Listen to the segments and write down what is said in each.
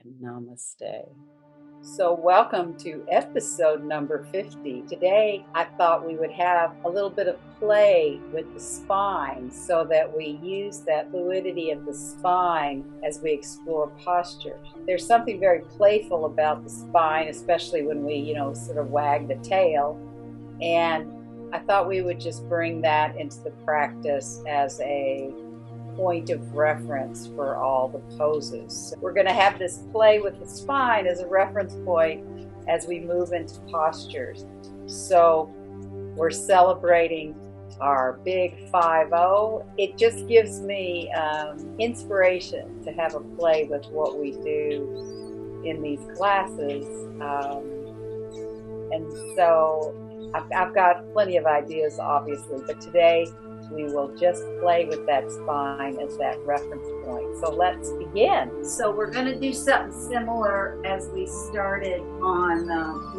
and namaste. So, welcome to episode number 50. Today, I thought we would have a little bit of play with the spine so that we use that fluidity of the spine as we explore posture. There's something very playful about the spine, especially when we, sort of wag the tail. And I thought we would just bring that into the practice as a point of reference for all the poses. We're going to have this play with the spine as a reference point as we move into postures. So we're celebrating our big 5-0. It just gives me inspiration to have a play with what we do in these classes. And so I've got plenty of ideas, obviously, but today we will just play with that spine as that reference point. So let's begin. So we're going to do something similar as we started on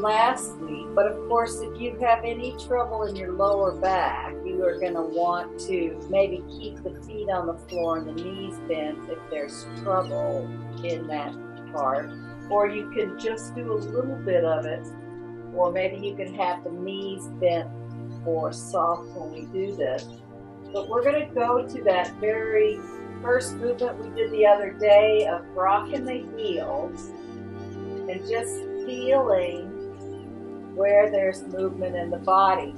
last week. But of course, if you have any trouble in your lower back, you are going to want to maybe keep the feet on the floor and the knees bent if there's trouble in that part. Or you can just do a little bit of it. Or maybe you can have the knees bent or soft when we do this. But we're going to go to that very first movement we did the other day of rocking the heels and just feeling where there's movement in the body.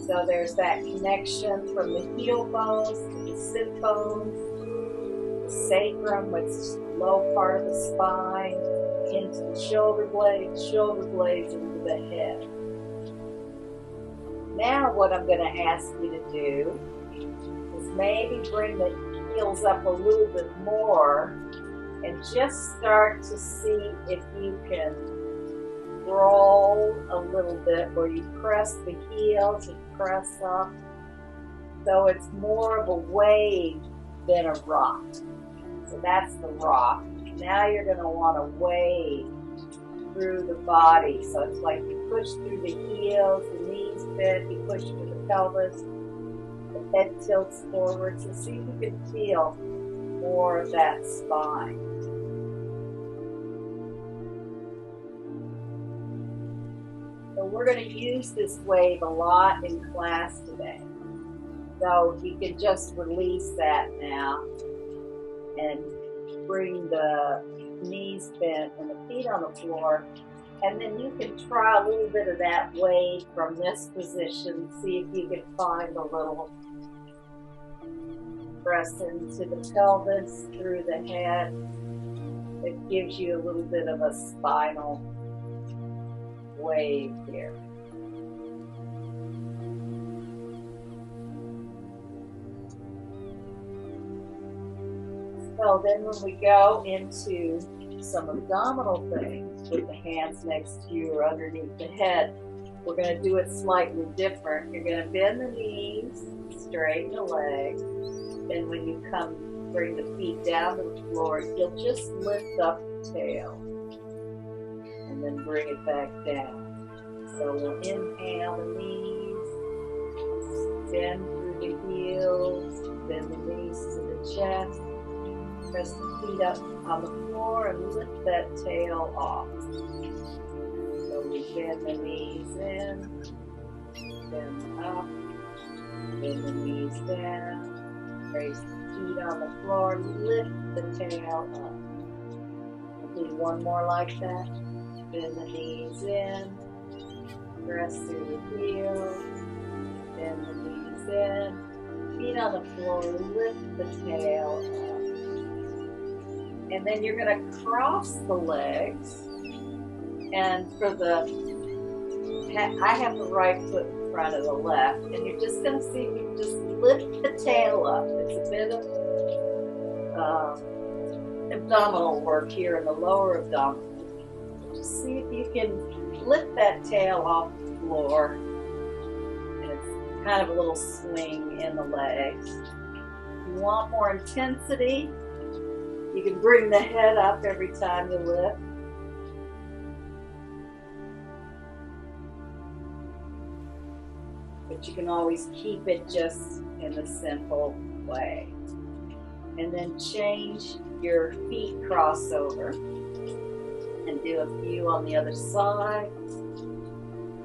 So there's that connection from the heel bones to the sit bones, the sacrum, which is the low part of the spine, into the shoulder blades into the head. Now what I'm going to ask you to do is maybe bring the heels up a little bit more and just start to see if you can roll a little bit where you press the heels and press up. So it's more of a wave than a rock. So that's the rock. Now you're going to want to wave through the body. So it's like you push through the heels, the knees bend, you push through the pelvis, the head tilts forward. So see if you can feel more of that spine. So we're going to use this wave a lot in class today. So you can just release that now and bring the knees bent and the feet on the floor, and then you can try a little bit of that wave from this position. See if you can find a little press into the pelvis through the head. It gives you a little bit of a spinal wave here. So then when we go into some abdominal things with the hands next to you or underneath the head, we're going to do it slightly different. You're going to bend the knees, straighten the legs, and when you come, bring the feet down to the floor, you'll just lift up the tail and then bring it back down. So we'll inhale the knees, bend through the heels, bend the knees to the chest. Press the feet up on the floor and lift that tail off. So we bend the knees in, bend up, bend the knees down, raise the feet on the floor, lift the tail up. We'll do one more like that. Bend the knees in, press through the heels, bend the knees in, feet on the floor, lift the tail up. And then you're going to cross the legs, and for I have the right foot in front of the left, and you're just going to see if you can just lift the tail up. It's a bit of abdominal work here in the lower abdominal. Just see if you can lift that tail off the floor, and it's kind of a little swing in the legs. If you want more intensity, you can bring the head up every time you lift. But you can always keep it just in the simple way. And then change your feet cross over. And do a few on the other side.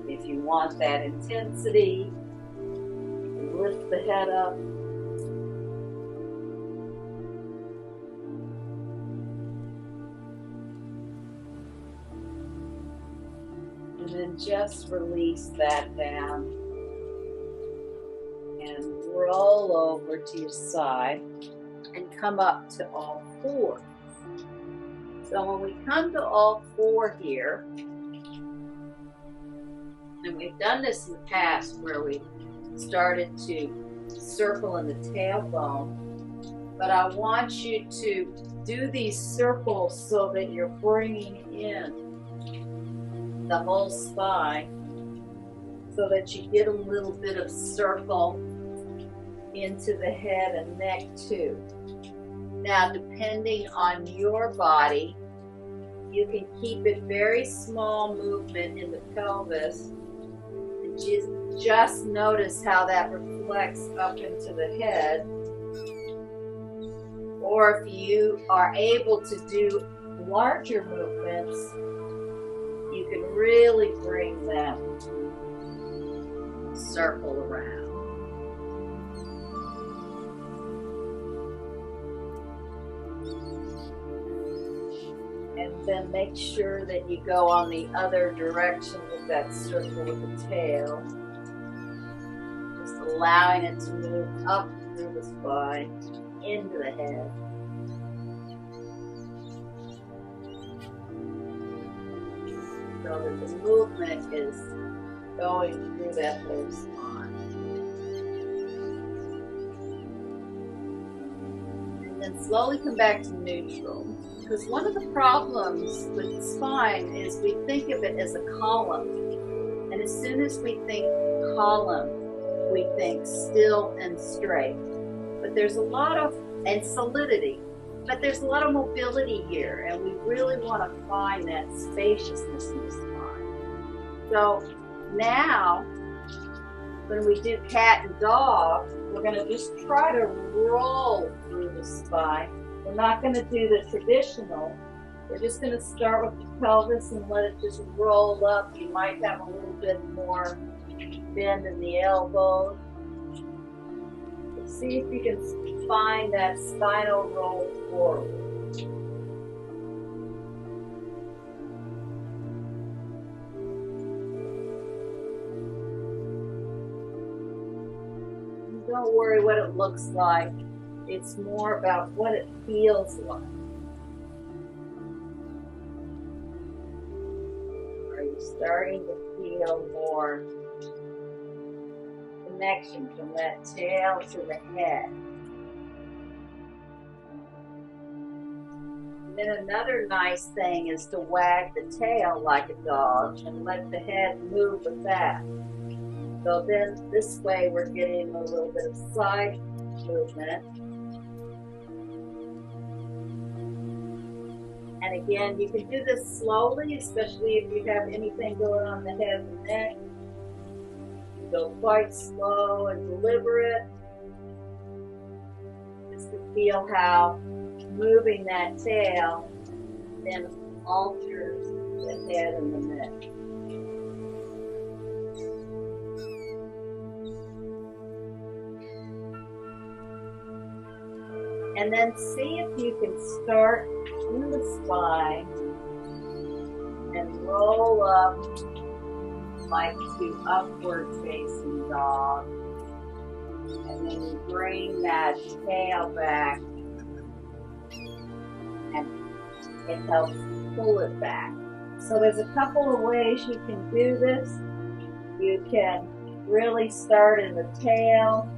If you want that intensity, lift the head up. And then just release that down. And roll over to your side and come up to all fours. So when we come to all four here, and we've done this in the past where we started to circle in the tailbone, but I want you to do these circles so that you're bringing in the whole spine so that you get a little bit of circle into the head and neck too. Now, depending on your body, you can keep it very small movement in the pelvis and just notice how that reflects up into the head. Or if you are able to do larger movements, you can really bring them circle around. And then make sure that you go on the other direction with that circle with the tail. Just allowing it to move up through the spine, into the head. So that the movement is going through that whole spine. And then slowly come back to neutral. Because one of the problems with the spine is we think of it as a column. And as soon as we think column, we think still and straight. But there's a lot of, and solidity, but there's a lot of mobility here. And we really want to find that spaciousness in the spine. So now, when we do cat and dog, we're going to just try to roll through the spine. We're not going to do the traditional. We're just going to start with the pelvis and let it just roll up. You might have a little bit more bend in the elbows. But see if you can find that spinal roll forward. Don't worry what it looks like. It's more about what it feels like. Are you starting to feel more connection from that tail to the head? And then another nice thing is to wag the tail like a dog and let the head move with that. So then this way we're getting a little bit of side movement. And again, you can do this slowly, especially if you have anything going on the head and neck. You go quite slow and deliberate. Just to feel how moving that tail then alters the head and the neck. And then see if you can start in the spine and roll up like to upward facing dog. And then you bring that tail back and it helps pull it back. So there's a couple of ways you can do this. You can really start in the tail,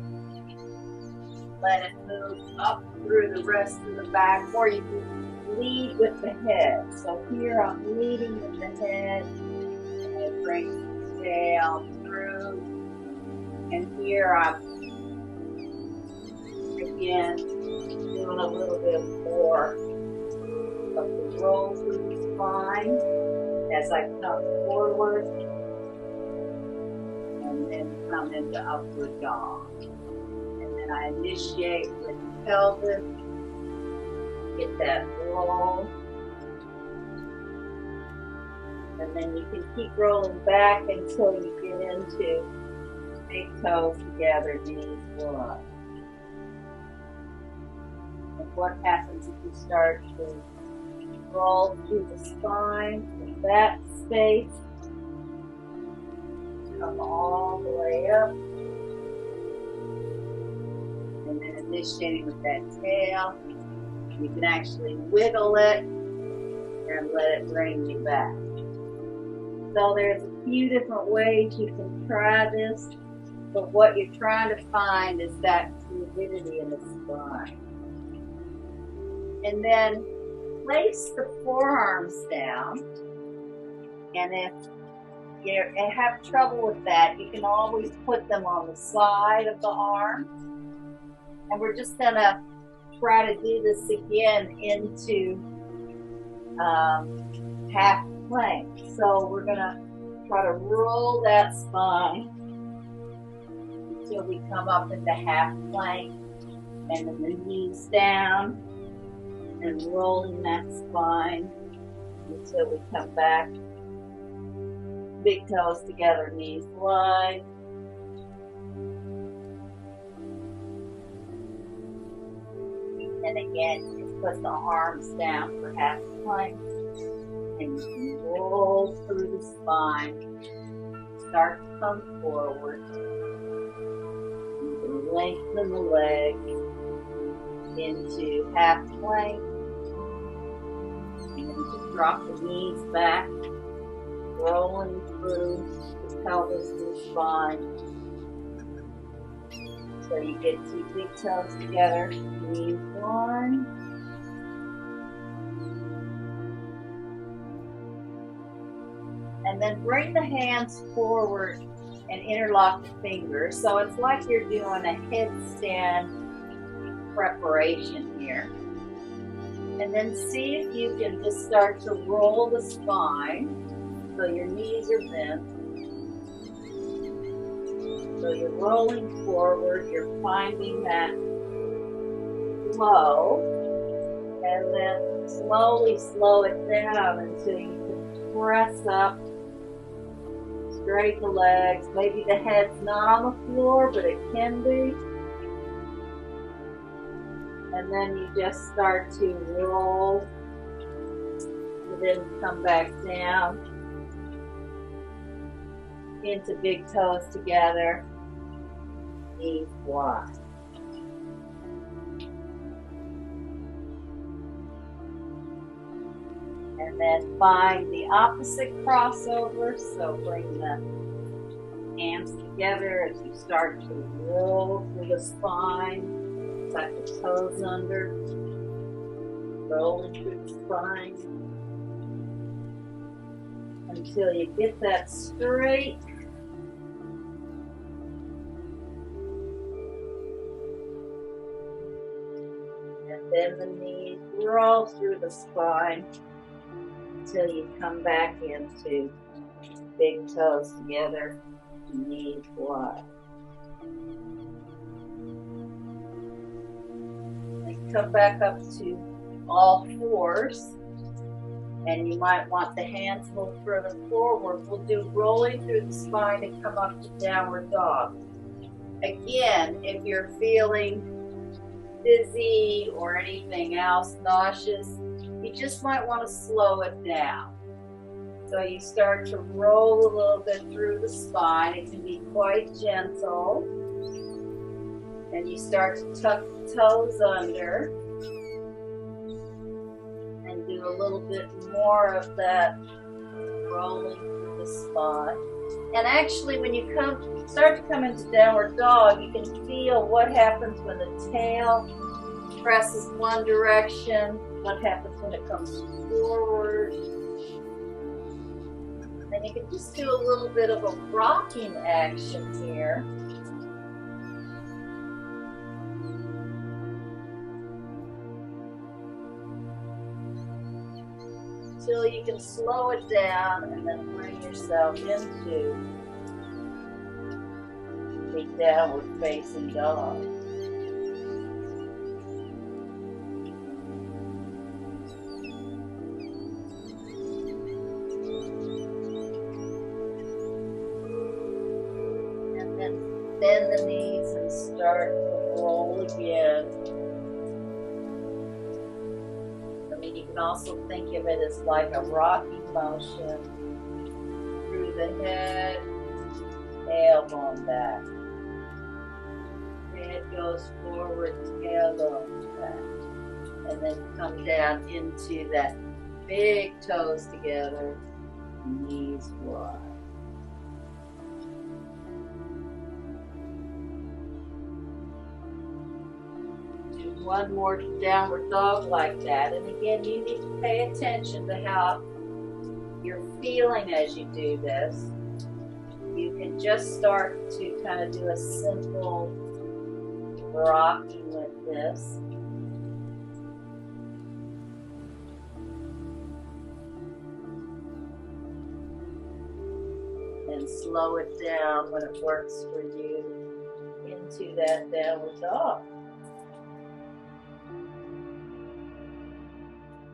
let it move up through the rest of the back, or you can lead with the head. So here I'm leading with the head, and it brings the tail through. And here I'm, again, doing a little bit more of the roll through the spine as I come forward, and then come into upward dog. I initiate with the pelvis, get that roll. And then you can keep rolling back until you get into big toes together, knees wide. And what happens if you start to roll through the spine from that space, come all the way up, and then initiating with that tail, you can actually wiggle it and let it bring you back. So there's a few different ways you can try this, but what you're trying to find is that fluidity in the spine. And then place the forearms down, and if you have trouble with that, you can always put them on the side of the arm. And we're just gonna try to do this again into half plank. So we're gonna try to roll that spine until we come up into half plank, and then the knees down, and rolling that spine until we come back. Big toes together, knees wide. And again, you just put the arms down for half plank, and you can roll through the spine. Start to come forward. You can lengthen the legs into half plank. And then just drop the knees back, rolling through the pelvis and the spine. So you get two big toes together, knees wide. And then bring the hands forward and interlock the fingers. So it's like you're doing a headstand preparation here. And then see if you can just start to roll the spine so your knees are bent. So you're rolling forward, you're finding that flow, and then slowly slow it down until you can press up, straighten the legs. Maybe the head's not on the floor, but it can be. And then you just start to roll, and then come back down into big toes together, knees wide. And then find the opposite crossover, so bring the hands together as you start to roll through the spine. Tuck the toes under, rolling through the spine until you get that straight. And then the knees roll through the spine until you come back into big toes together, knees wide. Come back up to all fours, and you might want the hands a little further forward. We'll do rolling through the spine and come up to downward dog. Again, if you're feeling dizzy or anything else, nauseous, you just might want to slow it down. So you start to roll a little bit through the spine. It can be quite gentle. And you start to tuck the toes under and do a little bit more of that rolling through the spine. And actually, when you start to come into downward dog, you can feel what happens when the tail presses one direction, what happens when it comes forward. And you can just do a little bit of a rocking action here. Until you can slow it down and then bring yourself into the downward facing dog. bend the knees and start to roll again. I mean, you can also think of it as like a rocking motion through the head, tailbone back. Head goes forward, tailbone back. And then come down into that big toes together, knees wide. Do one more downward dog like that. And again, you need to pay attention to how you're feeling as you do this. You can just start to kind of do a simple rocking with this. And slow it down when it works for you into that downward dog.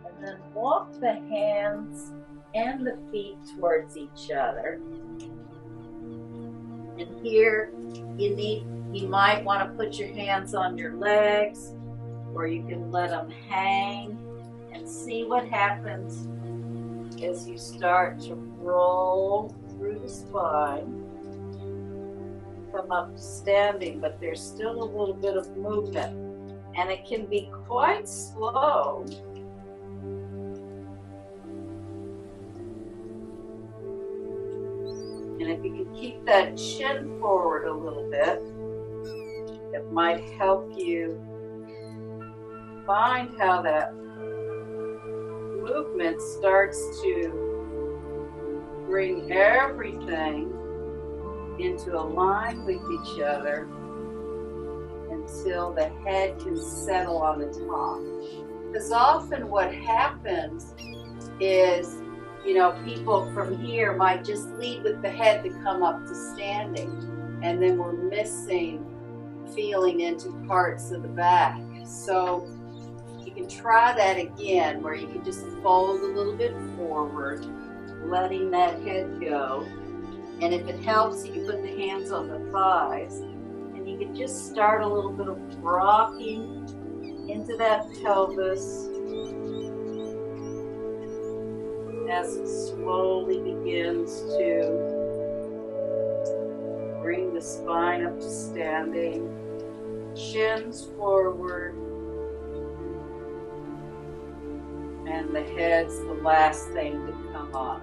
And then walk the hands and the feet towards each other. And here you might want to put your hands on your legs, or you can let them hang and see what happens as you start to roll through the spine. Come up to standing, but there's still a little bit of movement, and it can be quite slow. And if you can keep that chin forward a little bit, it might help you find how that movement starts to bring everything into a line with each other until the head can settle on the top. Because often what happens is, you know, people from here might just lead with the head to come up to standing, and then we're missing feeling into parts of the back. So you can try that again, where you can just fold a little bit forward, letting that head go. And if it helps, you can put the hands on the thighs, and you can just start a little bit of rocking into that pelvis as it slowly begins to bring the spine up to standing, chins forward, and the head's the last thing to come up.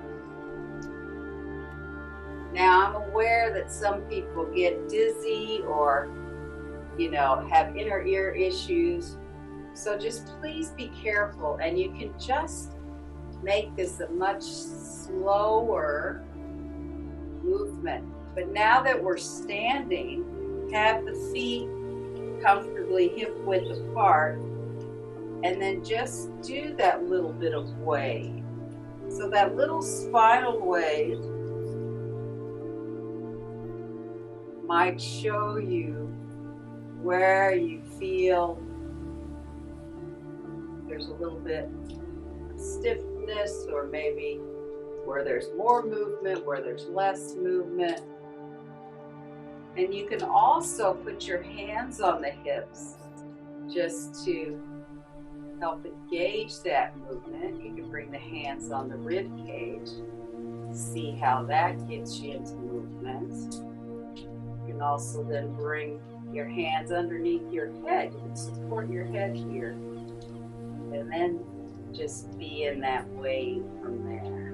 Now, I'm aware that some people get dizzy or, you know, have inner ear issues. So just please be careful, and you can just make this a much slower movement. But now that we're standing, have the feet comfortably hip width apart, and then just do that little bit of wave. So that little spinal wave might show you where you feel there's a little bit of stiffness, or maybe where there's more movement, where there's less movement. And you can also put your hands on the hips just to help engage that movement. You can bring the hands on the rib cage, see how that gets you into movement. You can also then bring your hands underneath your head. You can support your head here, and then just be in that wave from there.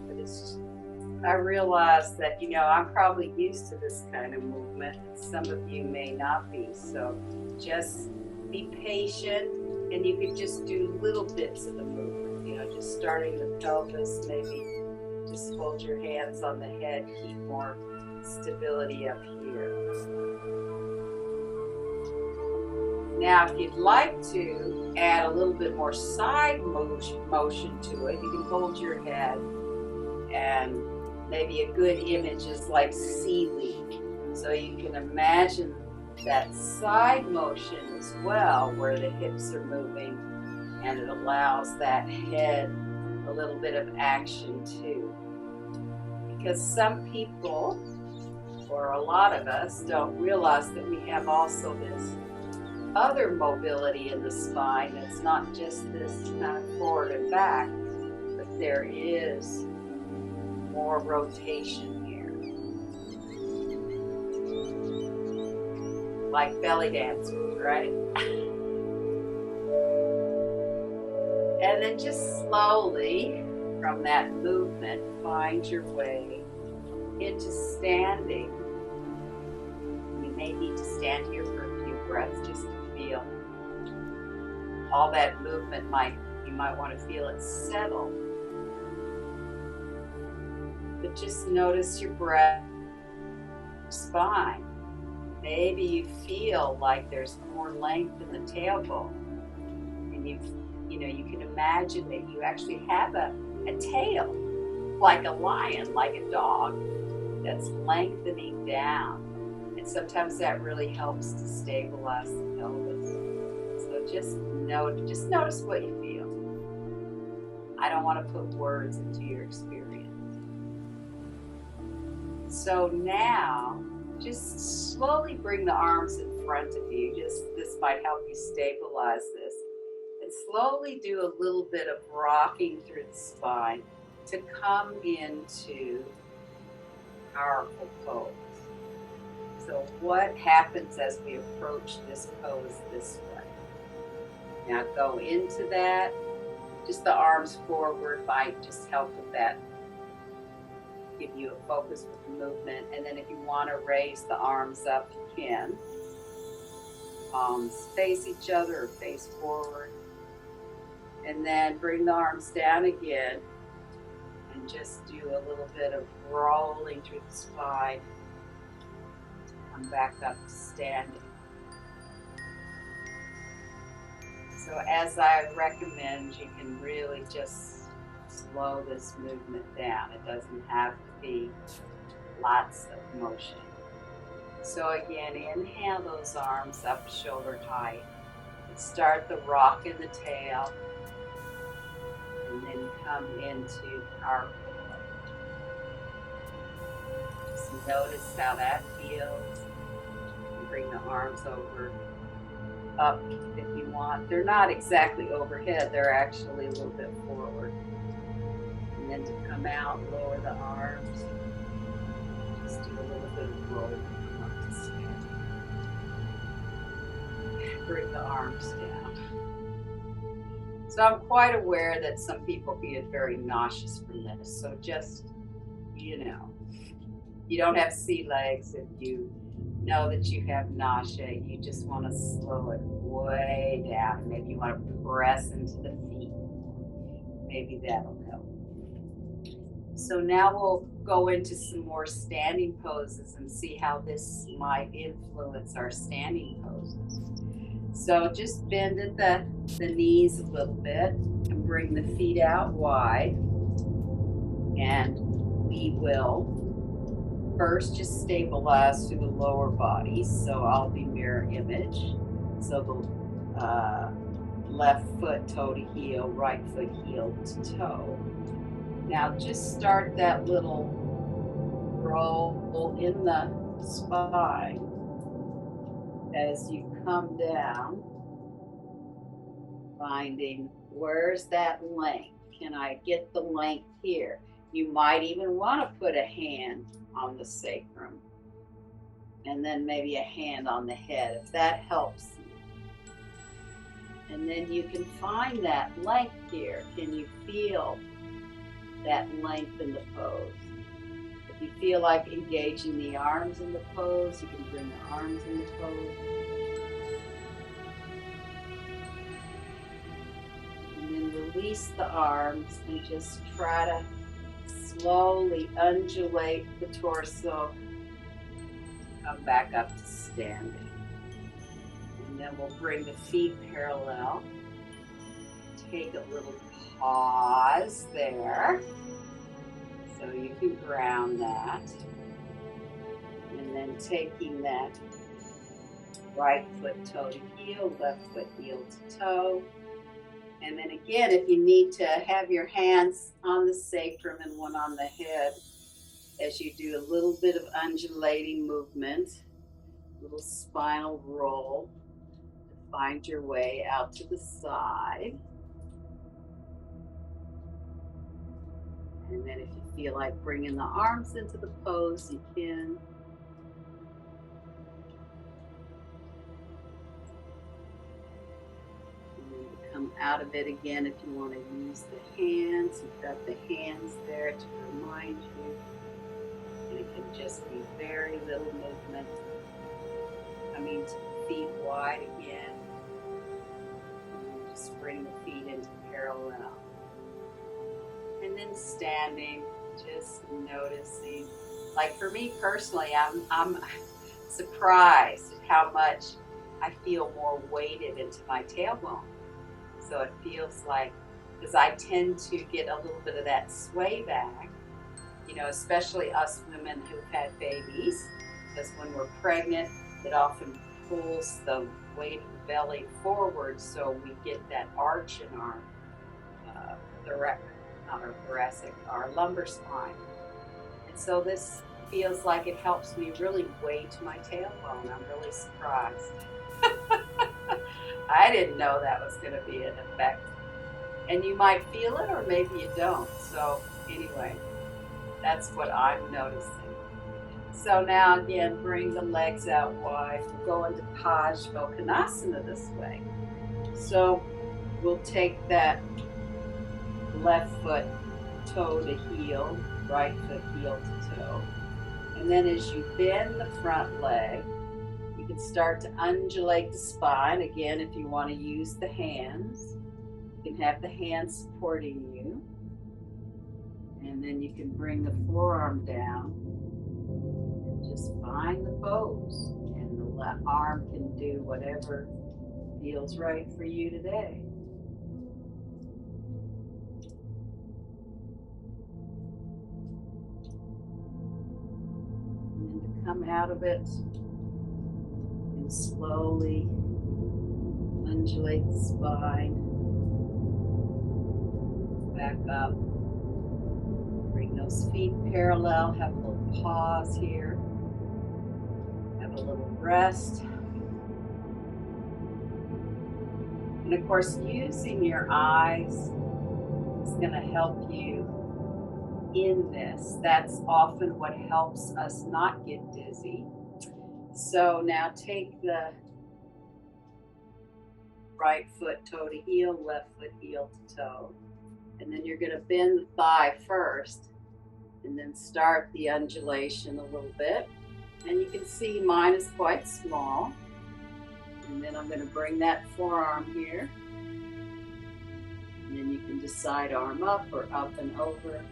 But it's, I realize that, you know, I'm probably used to this kind of movement. Some of you may not be, so just be patient, and you can just do little bits of the movement, you know, just starting the pelvis, maybe just hold your hands on the head, keep more stability up here. Now, if you'd like to add a little bit more side motion to it, you can hold your head, and maybe a good image is like seaweed. So you can imagine that side motion as well, where the hips are moving, and it allows that head a little bit of action too. Because some people or a lot of us, don't realize that we have also this other mobility in the spine. It's not just this kind of forward and back, but there is more rotation here. Like belly dancers, right? And then just slowly, from that movement, find your way into standing. You may need to stand here for a few breaths just to feel all that movement. You might want to feel it settle. But just notice your breath, spine. Maybe you feel like there's more length in the tailbone, and you can imagine that you actually have a tail, like a lion, like a dog, that's lengthening down. And sometimes that really helps to stabilize the pelvis. So just notice what you feel. I don't want to put words into your experience. So now, just slowly bring the arms in front of you. This might help you stabilize this. And slowly do a little bit of rocking through the spine to come into powerful pose. So what happens as we approach this pose this way? Now go into that. Just the arms forward might just help with that. Give you a focus with the movement. And then if you want to raise the arms up, you can. Palms face each other or face forward. And then bring the arms down again and just do a little bit of rolling through the spine. Come back up to standing. So as I recommend, you can really just slow this movement down. It doesn't have to be lots of motion. So again, inhale those arms up shoulder height. And start the rock in the tail. And then come into powerful pose. Just notice how that feels. And bring the arms up if you want. They're not exactly overhead, they're actually a little bit forward. And then to come out, lower the arms. Just do a little bit of roll. Come to stand. Bring the arms down. So I'm quite aware that some people get very nauseous from this. So just, you don't have sea legs if you know that you have nausea. You just want to slow it way down. Maybe you want to press into the feet. Maybe that'll help. So now we'll go into some more standing poses and see how this might influence our standing poses. So just bend at the knees a little bit and bring the feet out wide. And we will first just stabilize through the lower body. So I'll be mirror image. So the left foot toe to heel, right foot heel to toe. Now just start that little roll in the spine as you come down, finding where's that length? Can I get the length here? You might even want to put a hand on the sacrum and then maybe a hand on the head if that helps you. And then you can find that length here. Can you feel that length in the pose? If you feel like engaging the arms in the pose, you can bring the arms in the pose. And then release the arms and just try to slowly undulate the torso. Come back up to standing. And then we'll bring the feet parallel. Take a little pause there. So you can ground that. And then taking that right foot toe to heel, left foot heel to toe. And then again, if you need to have your hands on the sacrum and one on the head, as you do a little bit of undulating movement, little spinal roll to find your way out to the side. And then if you feel like bringing the arms into the pose, you can. And then come out of it again if you want to use the hands. You've got the hands there to remind you. And it can just be very little movement. Coming to the feet wide again. And just bring the feet into parallel. And then standing, just noticing. Like for me personally, I'm surprised at how much I feel more weighted into my tailbone. So it feels like, because I tend to get a little bit of that sway back, you know, especially us women who've had babies, because when we're pregnant, it often pulls the weight of the belly forward, so we get that arch in our our lumbar spine. And so this feels like it helps me really weight my tailbone. I'm really surprised. I didn't know that was going to be an effect. And you might feel it or maybe you don't. So anyway, that's what I'm noticing. So now again, bring the legs out wide. We'll go into Parsvakonasana this way. So we'll take that left foot toe to heel, right foot heel to toe. And then as you bend the front leg, you can start to undulate the spine. Again, if you want to use the hands, you can have the hands supporting you. And then you can bring the forearm down and just find the pose. And the left arm can do whatever feels right for you today. Come out of it and slowly undulate the spine. Back up. Bring those feet parallel. Have a little pause here. Have a little rest. And of course, using your eyes is going to help you in this. That's often what helps us not get dizzy. So now take the right foot toe to heel, left foot heel to toe. And then you're going to bend the thigh first and then start the undulation a little bit. And you can see mine is quite small. And then I'm going to bring that forearm here. And then you can decide arm up or up and over.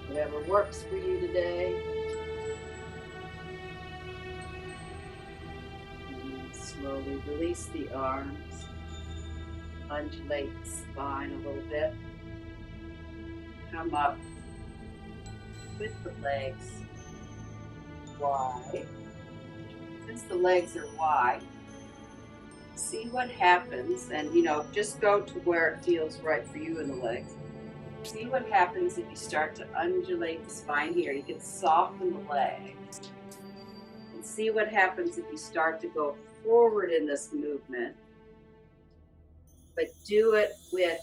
Whatever works for you today. And then slowly release the arms. Undulate the spine a little bit. Come up with the legs wide. Since the legs are wide, see what happens. And just go to where it feels right for you in the legs. See what happens if you start to undulate the spine here. You can soften the legs. And see what happens if you start to go forward in this movement. But do it with,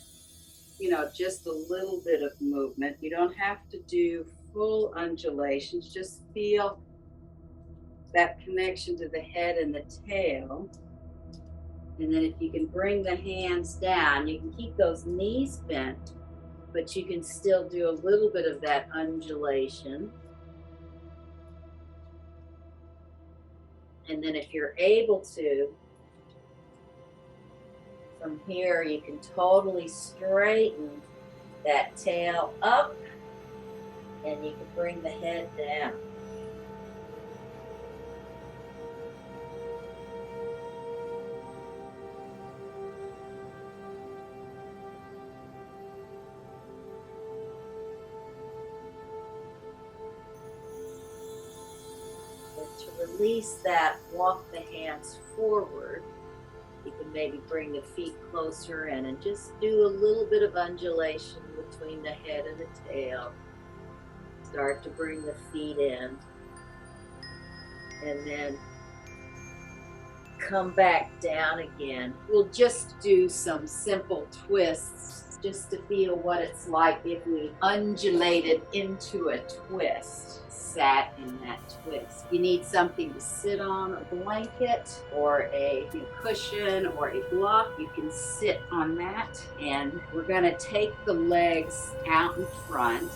just a little bit of movement. You don't have to do full undulations. Just feel that connection to the head and the tail. And then if you can bring the hands down, you can keep those knees bent, but you can still do a little bit of that undulation. And then if you're able to, from here, you can totally straighten that tail up, and you can bring the head down. To release that, walk the hands forward. You can maybe bring the feet closer in and just do a little bit of undulation between the head and the tail. Start to bring the feet in. And then come back down again. We'll just do some simple twists just to feel what it's like if we undulated into a twist, sat in that twist. You need something to sit on, a blanket or a cushion or a block. You can sit on that, and we're going to take the legs out in front.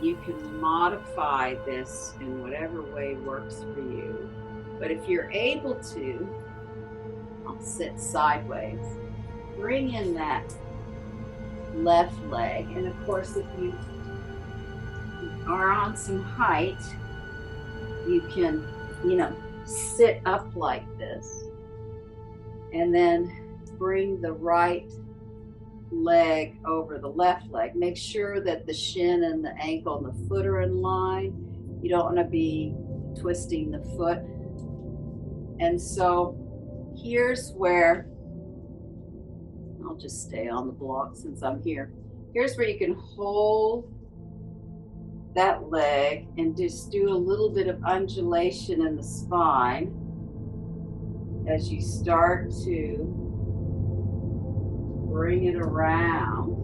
You can modify this in whatever way works for you. But if you're able to, I'll sit sideways. Bring in that left leg. And of course, if you are on some height, you can, sit up like this. And then bring the right leg over the left leg. Make sure that the shin and the ankle and the foot are in line. You don't want to be twisting the foot. And so here's where, I'll just stay on the block since I'm here. Here's where you can hold that leg and just do a little bit of undulation in the spine as you start to bring it around.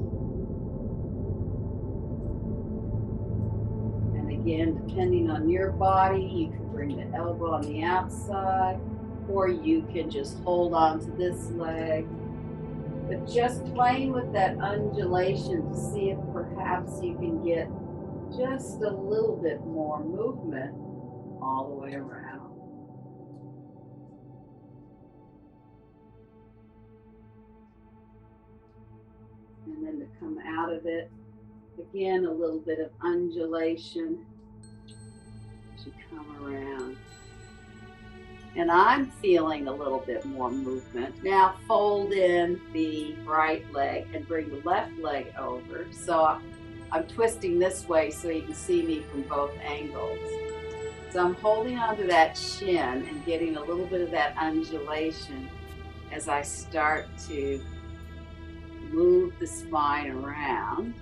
And again, depending on your body, you can bring the elbow on the outside, or you can just hold on to this leg. But just playing with that undulation to see if perhaps you can get just a little bit more movement all the way around. And then to come out of it, again, a little bit of undulation as you come around. And I'm feeling a little bit more movement. Now fold in the right leg and bring the left leg over. So I'm twisting this way so you can see me from both angles. So I'm holding onto that shin and getting a little bit of that undulation as I start to move the spine around.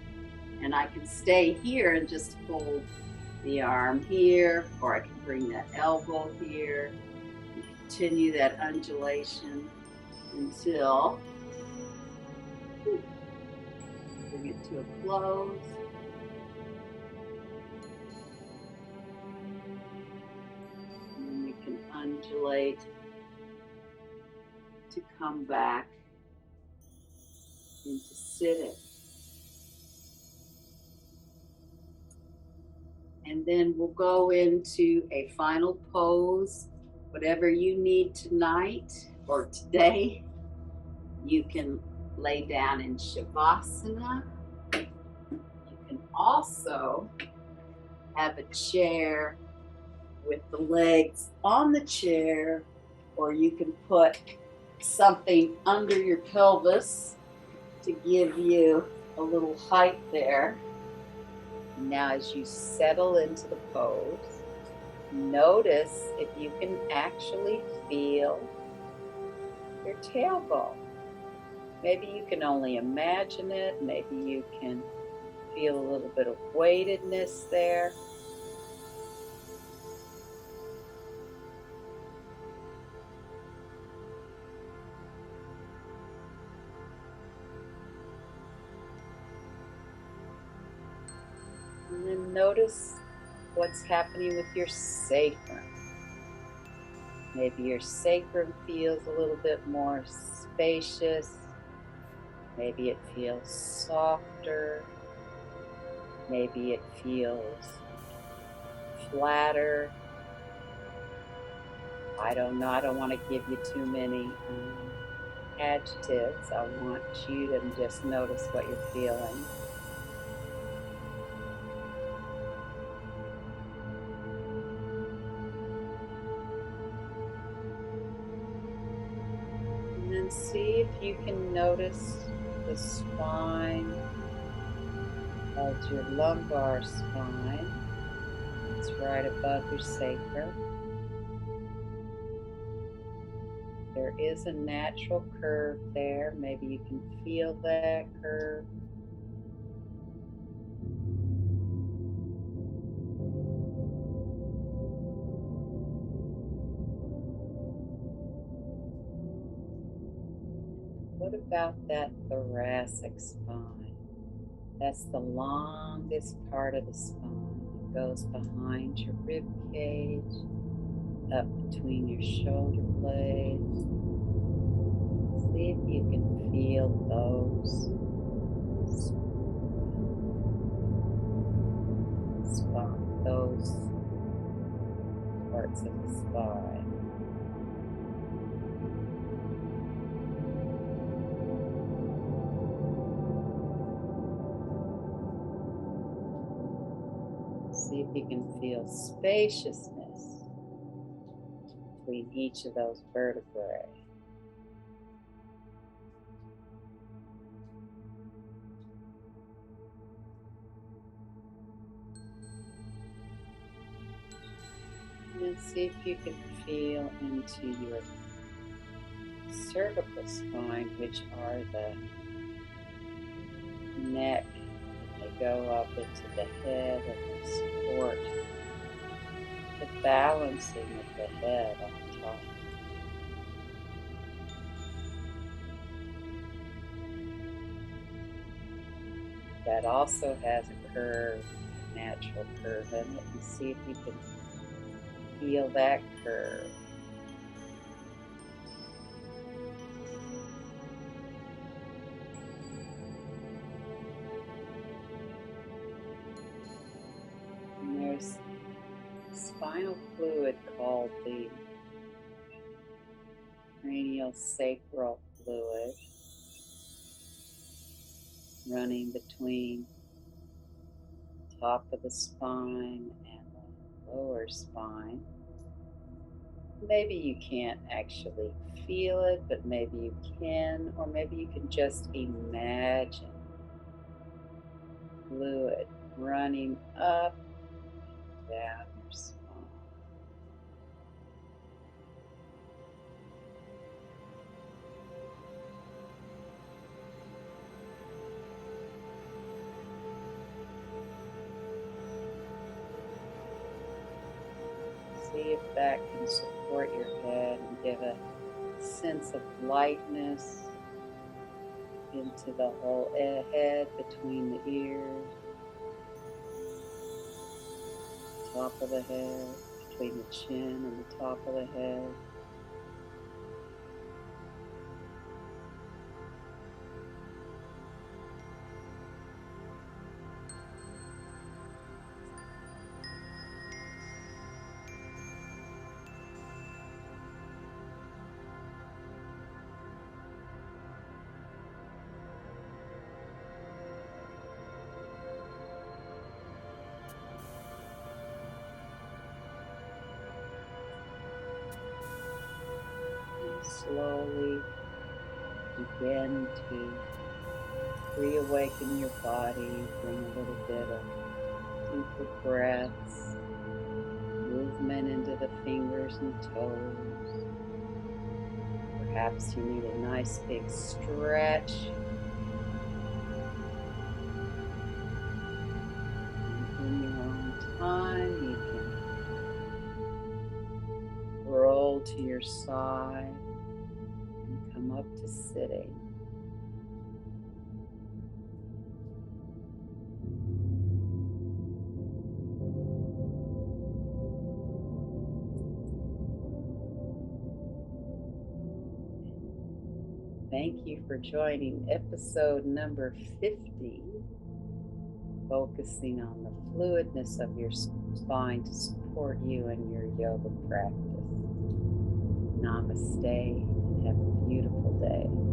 And I can stay here and just hold the arm here, or I can bring that elbow here. Continue that undulation until bring it to a close. And then we can undulate to come back into sitting. And then we'll go into a final pose. Whatever you need tonight or today, you can lay down in Shavasana. You can also have a chair with the legs on the chair, or you can put something under your pelvis to give you a little height there. Now as you settle into the pose, notice if you can actually feel your tailbone. Maybe you can only imagine it. Maybe you can feel a little bit of weightedness there. And then notice what's happening with your sacrum. Maybe your sacrum feels a little bit more spacious. Maybe it feels softer. Maybe it feels flatter. I don't know. I don't want to give you too many adjectives. I want you to just notice what you're feeling. And then see if you can notice the spine of your lumbar spine. It's right above your sacrum. There is a natural curve there. Maybe you can feel that curve. What about that thoracic spine? That's the longest part of the spine. It goes behind your rib cage, up between your shoulder blades. See if you can feel those those parts of the spine. See if you can feel spaciousness between each of those vertebrae. And see if you can feel into your cervical spine, which are the neck. They go up into the head and they support the balancing of the head on top. That also has a curve, a natural curve in it, and see if you can feel that curve. And there's spinal fluid called the cranial sacral fluid running between the top of the spine and the lower spine. Maybe you can't actually feel it, but maybe you can, or maybe you can just imagine fluid running up and down your spine. See if that can support your head and give a sense of lightness into the whole head, between the ears, top of the head, between the chin and the top of the head. Slowly begin to reawaken your body, bring a little bit of deeper breaths, movement into the fingers and toes. Perhaps you need a nice big stretch. And in your own time, you can roll to your side and come up to sitting. Thank you for joining episode number 50, focusing on the fluidness of your spine to support you in your yoga practice. Namaste and have a beautiful day.